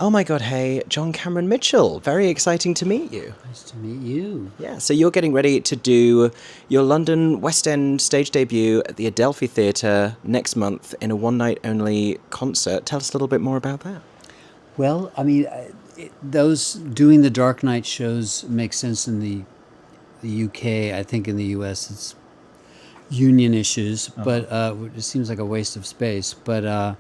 Oh my God, hey, John Cameron Mitchell. Very exciting to meet you. Nice to meet you. Yeah, so you're getting ready to do your London West End stage debut at the Adelphi Theatre next month in a one night only concert. Tell us a little bit more about that. Well, I mean, those doing the Dark Knight shows make sense in the UK. I think in the US it's union issues, but it seems like a waste of space. But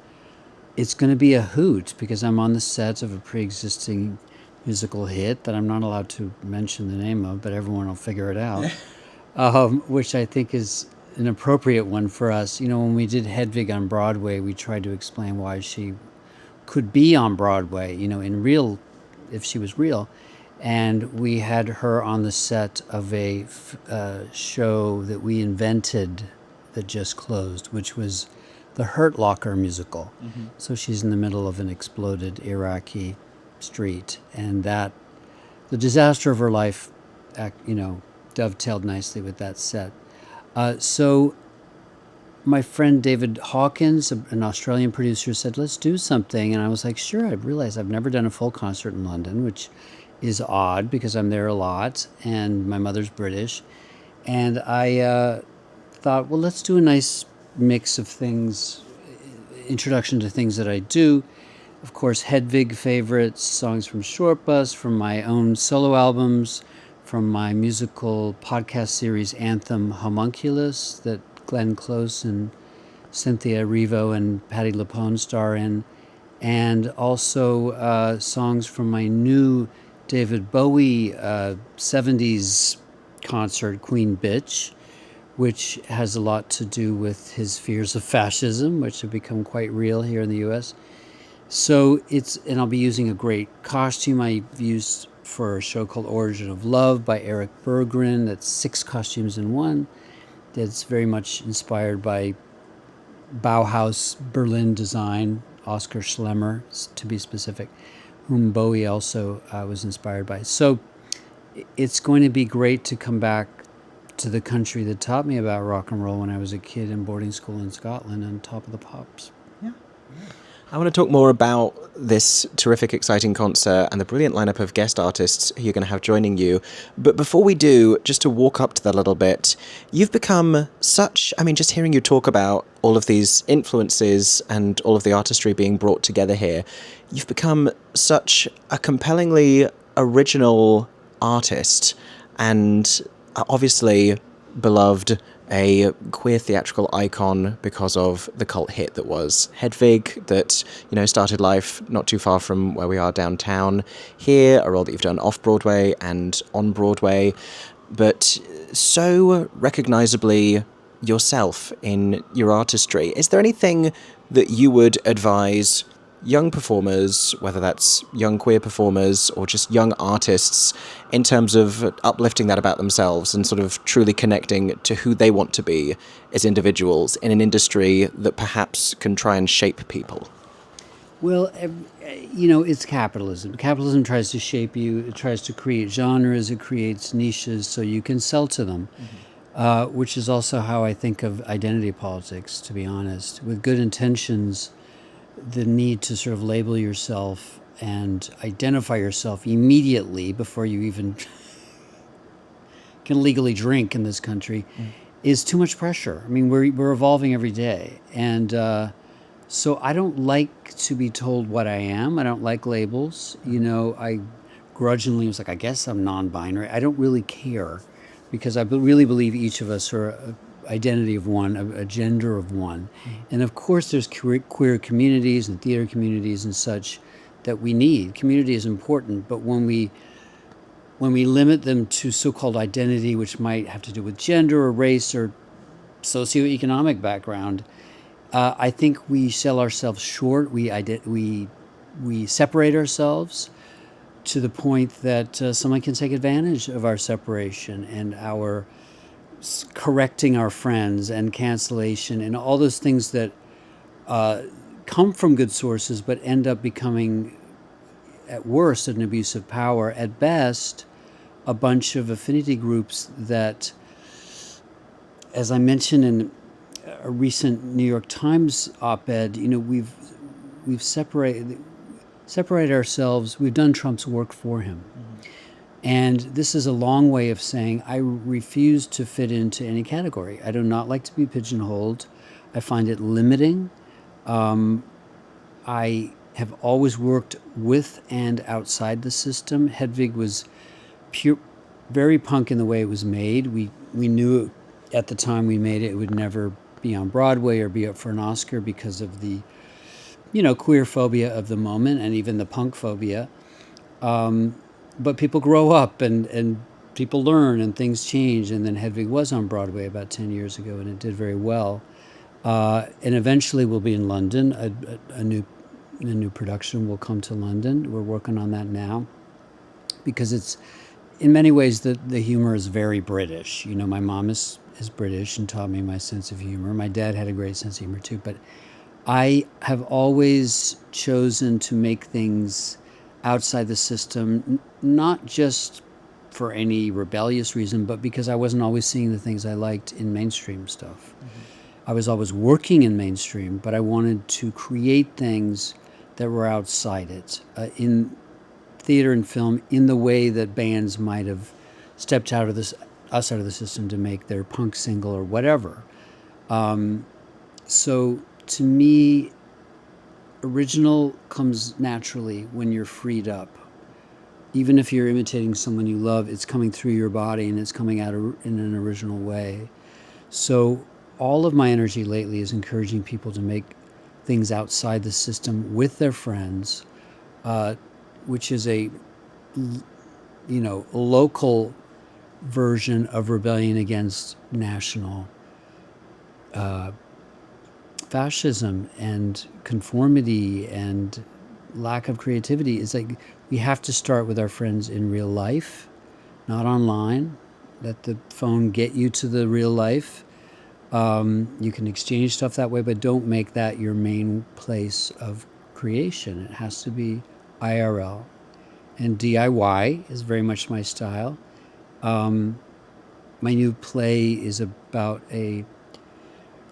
it's going to be a hoot because I'm on the set of a pre-existing musical hit that I'm not allowed to mention the name of, but everyone will figure it out. Which I think is an appropriate one for us. You know, when we did Hedwig on Broadway, we tried to explain why she could be on Broadway, you know, in real, if she was real. And we had her on the set of a show that we invented that just closed, which was the Hurt Locker musical. Mm-hmm. So she's in the middle of an exploded Iraqi street, and that the disaster of her life, you know, dovetailed nicely with that set. So my friend David Hawkins, an Australian producer, said, let's do something. And I was like, sure. I realized I've never done a full concert in London, which is odd because I'm there a lot and my mother's British. And I thought, well, let's do a nice mix of things, introduction to things that I do. Of course, Hedwig favorites, songs from Short Bus, from my own solo albums, from my musical podcast series Anthem Homunculus that Glenn Close and Cynthia Erivo and Patti LuPone star in, and also songs from my new David Bowie 70s concert, Queen Bitch, which has a lot to do with his fears of fascism, which have become quite real here in the U.S. So and I'll be using a great costume I've used for a show called Origin of Love by Eric Berggren. That's 6 costumes in one. That's very much inspired by Bauhaus Berlin design, Oskar Schlemmer, to be specific, whom Bowie also was inspired by. So it's going to be great to come back to the country that taught me about rock and roll when I was a kid in boarding school in Scotland and Top of the Pops. Yeah. I want to talk more about this terrific, exciting concert and the brilliant lineup of guest artists who you're going to have joining you. But before we do, just to walk up to that a little bit, you've become just hearing you talk about all of these influences and all of the artistry being brought together here, you've become such a compellingly original artist and obviously beloved, a queer theatrical icon because of the cult hit that was Hedwig, that, you know, started life not too far from where we are downtown. Here, a role that you've done off-Broadway and on Broadway, but so recognizably yourself in your artistry. Is there anything that you would advise young performers, whether that's young queer performers or just young artists, in terms of uplifting that about themselves and sort of truly connecting to who they want to be as individuals in an industry that perhaps can try and shape people? Well, you know, it's capitalism. Capitalism tries to shape you. It tries to create genres. It creates niches so you can sell to them, which is also how I think of identity politics, to be honest. With good intentions, the need to sort of label yourself and identify yourself immediately before you even can legally drink in this country is too much pressure. I mean, we're evolving every day. And so I don't like to be told what I am. I don't like labels. You know, I grudgingly was like, I guess I'm non-binary. I don't really care because I really believe each of us are identity of one, a gender of one. And of course there's queer communities and theater communities and such that we need. Community is important, but when we limit them to so-called identity, which might have to do with gender or race or socioeconomic background, I think we sell ourselves short. We separate ourselves to the point that someone can take advantage of our separation and our correcting our friends and cancellation and all those things that come from good sources but end up becoming, at worst, an abuse of power, at best a bunch of affinity groups that, as I mentioned in a recent New York Times op-ed, you know, we've separated, separate ourselves. We've done Trump's work for him. And this is a long way of saying I refuse to fit into any category. I do not like to be pigeonholed. I find it limiting. I have always worked with and outside the system. Hedwig was pure, very punk in the way it was made. We knew at the time we made it, it would never be on Broadway or be up for an Oscar because of the, queer phobia of the moment and even the punk phobia. But people grow up and people learn and things change. And then Hedwig was on Broadway about 10 years ago and it did very well. And eventually we'll be in London. A new production will come to London. We're working on that now because it's, in many ways, the humor is very British. My mom is British and taught me my sense of humor. My dad had a great sense of humor too. But I have always chosen to make things outside the system, not just for any rebellious reason, but because I wasn't always seeing the things I liked in mainstream stuff. I was always working in mainstream, but I wanted to create things that were outside it, in theater and film, in the way that bands might have stepped out of us out of the system to make their punk single or whatever. So to me, original comes naturally when you're freed up. Even if you're imitating someone you love, it's coming through your body and it's coming out in an original way. So all of my energy lately is encouraging people to make things outside the system with their friends, which is a local version of rebellion against national fascism and conformity and lack of creativity. Is like we have to start with our friends in real life, not online. Let the phone get you to the real life. You can exchange stuff that way, but don't make that your main place of creation. It has to be IRL. And DIY is very much my style. My new play is about a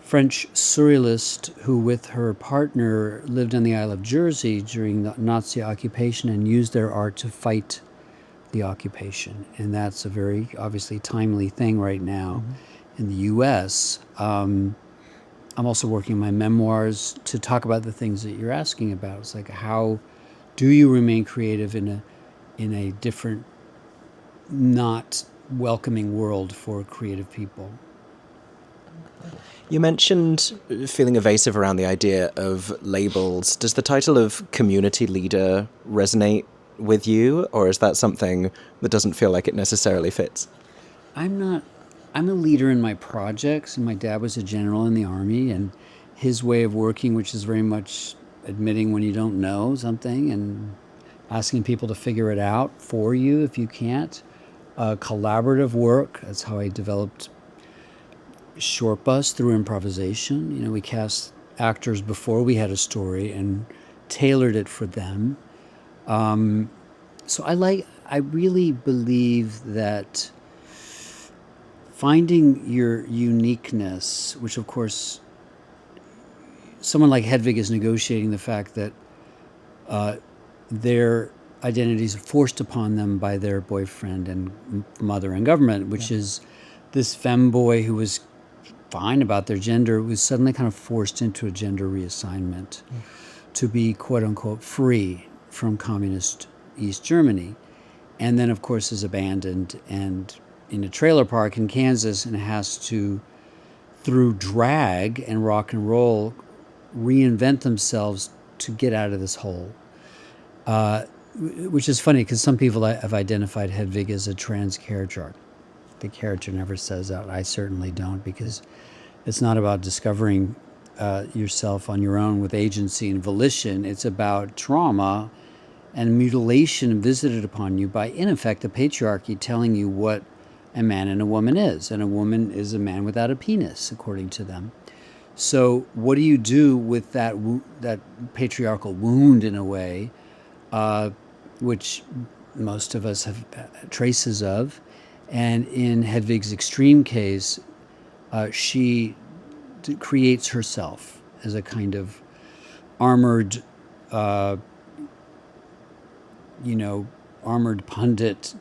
French surrealist who, with her partner, lived on the Isle of Jersey during the Nazi occupation and used their art to fight the occupation. And that's a very, obviously, timely thing right now in the U.S. I'm also working on my memoirs to talk about the things that you're asking about. It's like, how do you remain creative in a different, not welcoming world for creative people? You mentioned feeling evasive around the idea of labels. Does the title of community leader resonate with you, or is that something that doesn't feel like it necessarily fits? I'm a leader in my projects, and my dad was a general in the Army, and his way of working, which is very much admitting when you don't know something and asking people to figure it out for you if you can't. Collaborative work, that's how I developed Short Bus, through improvisation. We cast actors before we had a story and tailored it for them. So I really believe that finding your uniqueness, which of course someone like Hedwig is negotiating the fact that their identities are forced upon them by their boyfriend and mother and government, which is this femboy who was fine about their gender was suddenly kind of forced into a gender reassignment to be quote unquote free from communist East Germany. And then of course is abandoned and in a trailer park in Kansas and has to, through drag and rock and roll, reinvent themselves to get out of this hole. Which is funny because some people have identified Hedwig as a trans character. The character never says that. I certainly don't, because it's not about discovering yourself on your own with agency and volition. It's about trauma and mutilation visited upon you by, in effect, the patriarchy telling you what a man and a woman is. And a woman is a man without a penis, according to them. So what do you do with that patriarchal wound, in a way, which most of us have traces of? And in Hedwig's extreme case, she creates herself as a kind of armored armored pundit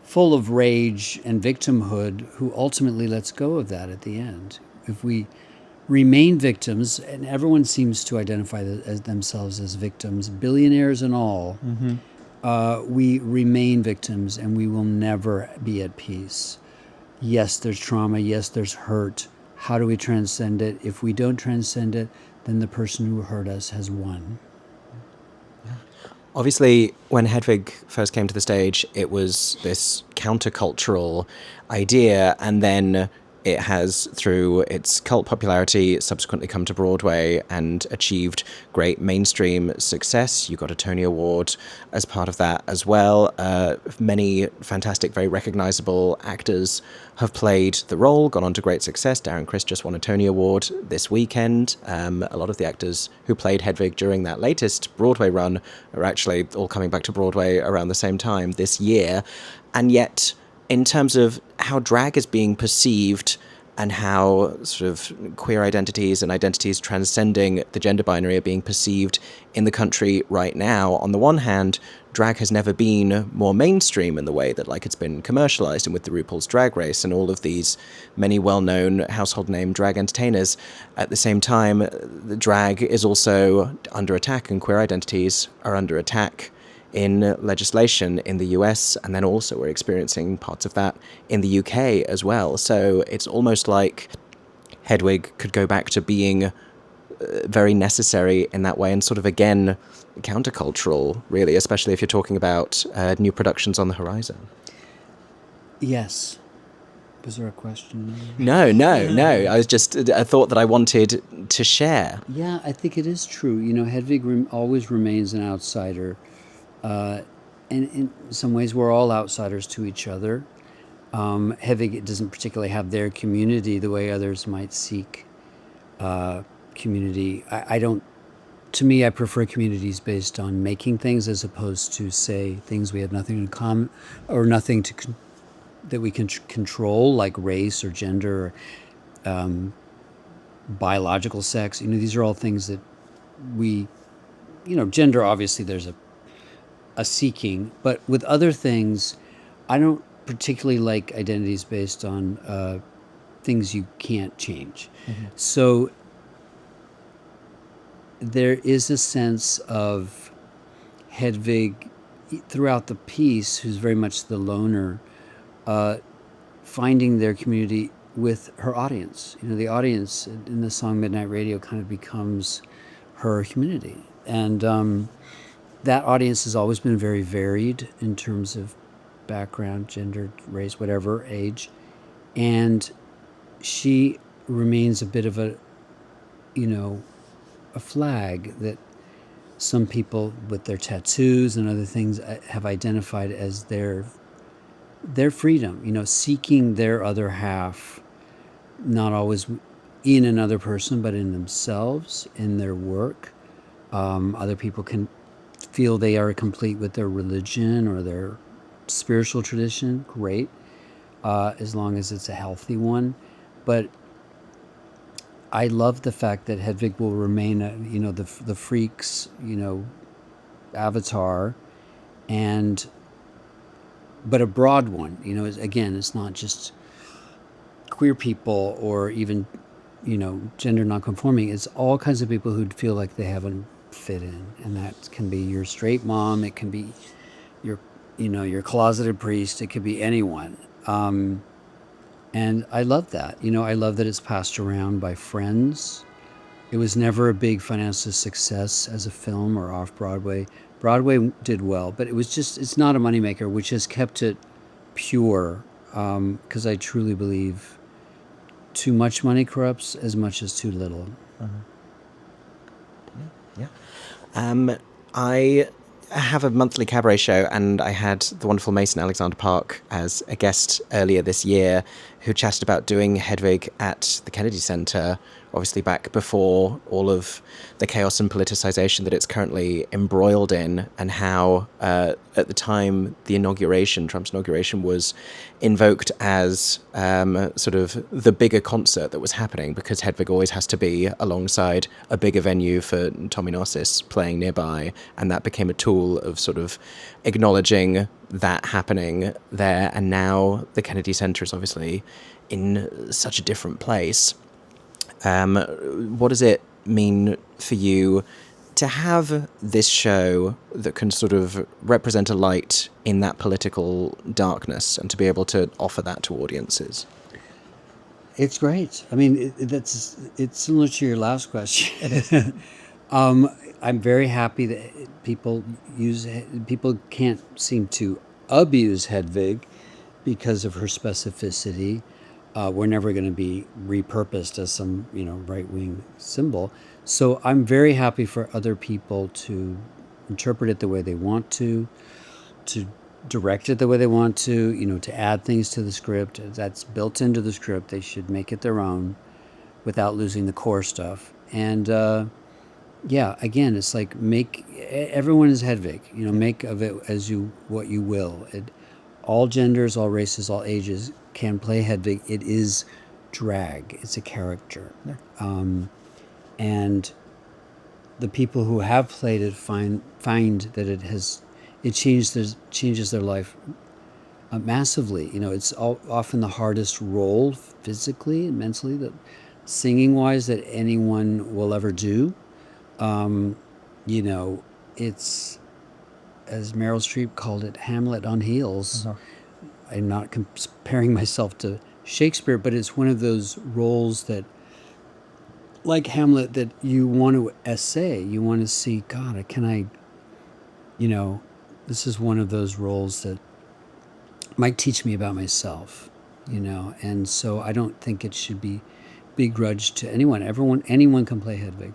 full of rage and victimhood who ultimately lets go of that at the end. If we remain victims, and everyone seems to identify as themselves as victims, billionaires and all, we remain victims and we will never be at peace. Yes, there's trauma. Yes, there's hurt. How do we transcend it? If we don't transcend it, then the person who hurt us has won. Obviously, when Hedwig first came to the stage, it was this countercultural idea, and then it has, through its cult popularity, subsequently come to Broadway and achieved great mainstream success. You got a Tony Award as part of that as well. Many fantastic, very recognizable actors have played the role, gone on to great success. Darren Criss just won a Tony Award this weekend. A lot of the actors who played Hedwig during that latest Broadway run are actually all coming back to Broadway around the same time this year. And yet, in terms of how drag is being perceived and how sort of queer identities and identities transcending the gender binary are being perceived in the country right now, on the one hand, drag has never been more mainstream in the way that it's been commercialized, and with the RuPaul's Drag Race and all of these many well-known household name drag entertainers. At the same time, the drag is also under attack, and queer identities are under attack in legislation in the US, and then also we're experiencing parts of that in the UK as well. So it's almost like Hedwig could go back to being very necessary in that way, and sort of again countercultural, really, especially if you're talking about new productions on the horizon. Yes. Was there a question? No. I was just a thought that I wanted to share. Yeah, I think it is true. Hedwig always remains an outsider. And in some ways, we're all outsiders to each other. Hedwig doesn't particularly have their community the way others might seek community. I don't. To me, I prefer communities based on making things as opposed to, say, things we have nothing in common or nothing that we can control, like race or gender or biological sex. These are all things that we, gender, obviously, there's a seeking, but with other things, I don't particularly like identities based on things you can't change. Mm-hmm. So there is a sense of Hedwig throughout the piece, who's very much the loner, finding their community with her audience. The audience in the song Midnight Radio kind of becomes her community. And that audience has always been very varied in terms of background, gender, race, whatever, age. And she remains a bit of a flag that some people with their tattoos and other things have identified as their freedom, seeking their other half, not always in another person, but in themselves, in their work. Other people can feel they are complete with their religion or their spiritual tradition, great, as long as it's a healthy one. But I love the fact that Hedwig will remain, the freak's, avatar, but a broad one. Again, it's not just queer people or even, gender nonconforming. It's all kinds of people who feel like they haven't fit in, and that can be your straight mom, it can be your closeted priest, it could be anyone. And I love that. I love that it's passed around by friends. It was never a big financial success as a film or off Broadway. Broadway did well, but it's not a moneymaker, which has kept it pure, because I truly believe too much money corrupts as much as too little. Yeah. I have a monthly cabaret show, and I had the wonderful Mason Alexander Park as a guest earlier this year, who chatted about doing Hedwig at the Kennedy Center obviously back before all of the chaos and politicization that it's currently embroiled in, and how at the time Trump's inauguration was invoked as sort of the bigger concert that was happening, because Hedwig always has to be alongside a bigger venue for Tommy Narcissus playing nearby, and that became a tool of sort of acknowledging that happening there. And now the Kennedy Center is obviously in such a different place. What does it mean for you to have this show that can sort of represent a light in that political darkness, and to be able to offer that to audiences? It's great. I mean, it's similar to your last question. I'm very happy that people can't seem to abuse Hedwig because of her specificity. We're never going to be repurposed as some right-wing symbol. So I'm very happy for other people to interpret it the way they want to direct it the way they want to add things to the script that's built into the script. They should make it their own without losing the core stuff. And again, it's like everyone is Hedwig. Make of it what you will. All genders, all races, all ages can play Hedwig. It is drag. It's a character. Yeah. And the people who have played it find that it changes their life massively. It's often the hardest role physically and mentally, that singing wise, that anyone will ever do. It's, as Meryl Streep called it, Hamlet on heels. Uh-huh. I'm not comparing myself to Shakespeare, but it's one of those roles that, like Hamlet, that you want to essay. You want to see, God, this is one of those roles that might teach me about myself, and so I don't think it should be begrudged to anyone. Anyone can play Hedwig.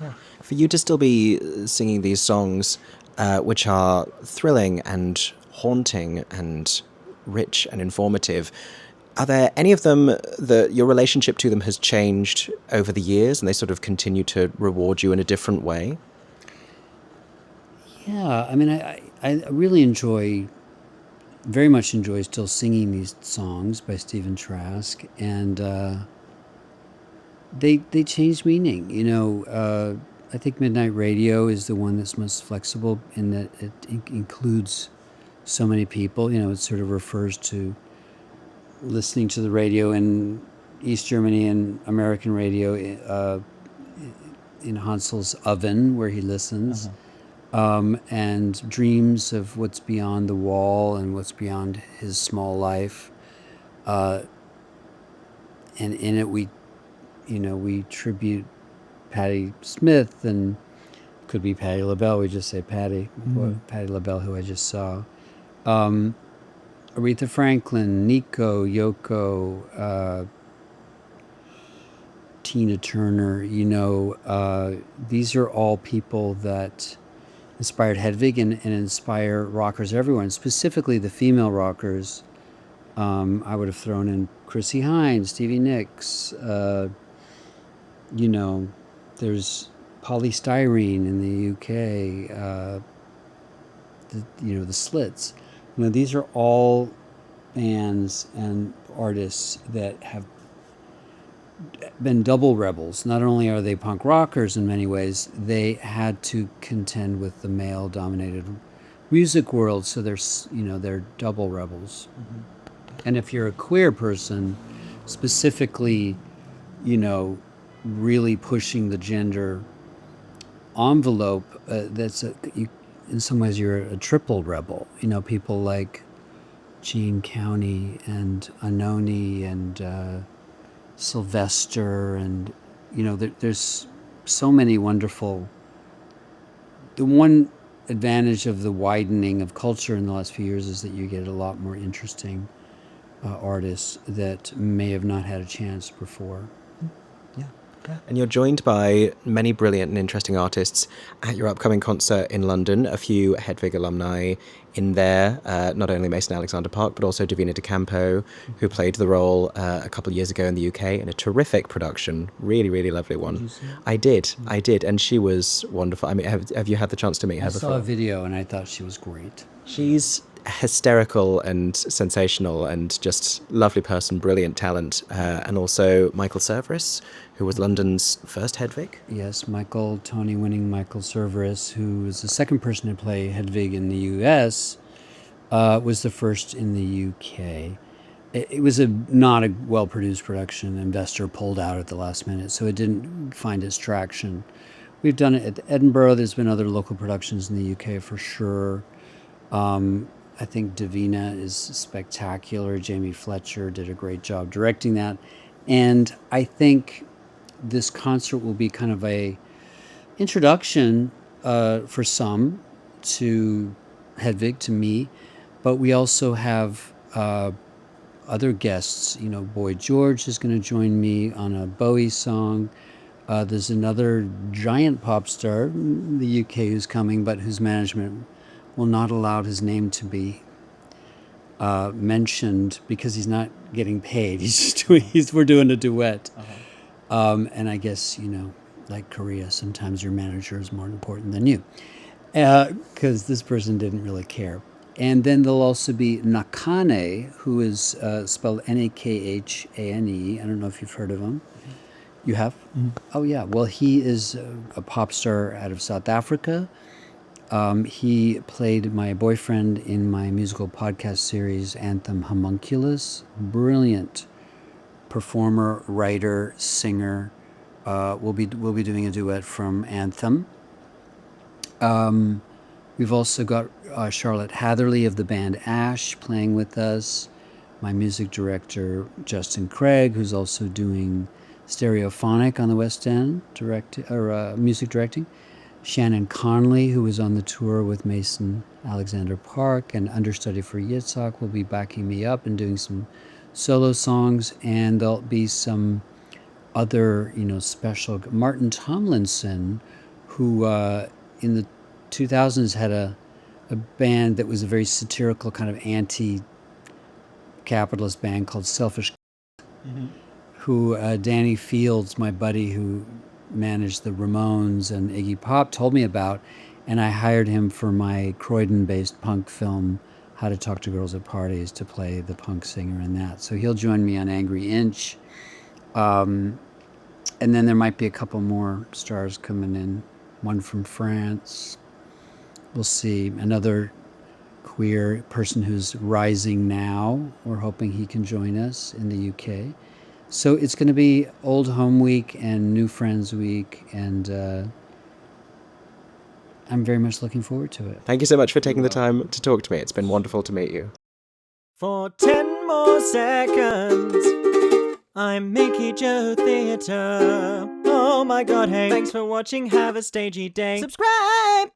Yeah. For you to still be singing these songs, which are thrilling and haunting and rich and informative, are there any of them that your relationship to them has changed over the years, and they sort of continue to reward you in a different way? Yeah, I mean, I really very much enjoy still singing these songs by Stephen Trask, and they change meaning. I think Midnight Radio is the one that's most flexible in that it includes so many people. It sort of refers to listening to the radio in East Germany and American radio in Hansel's oven, where he listens. Uh-huh. And dreams of what's beyond the wall and what's beyond his small life. And in it, we tribute Patti Smith, and could be Patti LaBelle. We just say Patti, Patti LaBelle, who I just saw. Aretha Franklin, Nico, Yoko, Tina Turner. These are all people that inspired Hedwig and inspire rockers everywhere, and specifically the female rockers. I would have thrown in Chrissie Hynde, Stevie Nicks. There's Polystyrene in the UK. The Slits. These are all bands and artists that have been double rebels. Not only are they punk rockers in many ways, they had to contend with the male-dominated music world, so they're double rebels. Mm-hmm. And if you're a queer person, specifically, really pushing the gender envelope, in some ways you're a triple rebel. People like Gene County and Anoni and Sylvester, and there's so many wonderful. The one advantage of the widening of culture in the last few years is that you get a lot more interesting artists that may have not had a chance before. Yeah. And you're joined by many brilliant and interesting artists at your upcoming concert in London. A few Hedwig alumni in there, not only Mason Alexander Park, but also Davina De Campo, who played the role a couple of years ago in the UK in a terrific production. Really, really lovely one. Did you see it? I did. And she was wonderful. I mean, have you had the chance to meet her I before? saw a video and I thought she was great. She's hysterical and sensational and just lovely person, brilliant talent. And also Michael Cerveris, who was London's first Hedwig. Yes, Tony-winning Michael Cerveris, who was the second person to play Hedwig in the U.S., was the first in the UK. It was not a well-produced production. Investor pulled out at the last minute, so it didn't find its traction. We've done it at Edinburgh. There's been other local productions in the UK for sure. I think Davina is spectacular. Jamie Fletcher did a great job directing that. And I think this concert will be kind of a introduction for some to Hedwig, to me. But we also have other guests. You know, Boy George is going to join me on a Bowie song. There's another giant pop star in the UK who's coming, but whose management will not allow his name to be mentioned because he's not getting paid. We're doing a duet. And I guess, you know, like Korea, sometimes your manager is more important than you, because this person didn't really care. And then there'll also be Nakane, who is spelled Nakhane. I don't know if you've heard of him. You have? Oh, yeah. Well, he is a pop star out of South Africa. He played my boyfriend in my musical podcast series, Anthem Homunculus. Brilliant performer, writer, singer. We'll be doing a duet from Anthem. We've also got Charlotte Hatherley of the band Ash playing with us. My music director, Justin Craig, who's also doing Stereophonic on the West End, music directing. Shannon Conley, who was on the tour with Mason Alexander Park and understudy for Yitzhak, will be backing me up and doing some solo songs. And there'll be some other, you know, special. Martin Tomlinson, who in the 2000s had a band that was a very satirical kind of anti-capitalist band called Selfish. Who Danny Fields, my buddy who managed the Ramones and Iggy Pop, told me about, and I hired him for my Croydon-based punk film, How to Talk to Girls at Parties, to play the punk singer in that. So he'll join me on Angry Inch. And then there might be a couple more stars coming in. One from France. We'll see. Another queer person who's rising now. We're hoping he can join us in the UK. So it's going to be Old Home Week and New Friends Week, and I'm very much looking forward to it. Thank you so much for taking the time to talk to me. It's been wonderful to meet you. For 10 more seconds, I'm MickeyJoTheatre. Oh my god, hey. Thanks for watching, have a stagey day. Subscribe!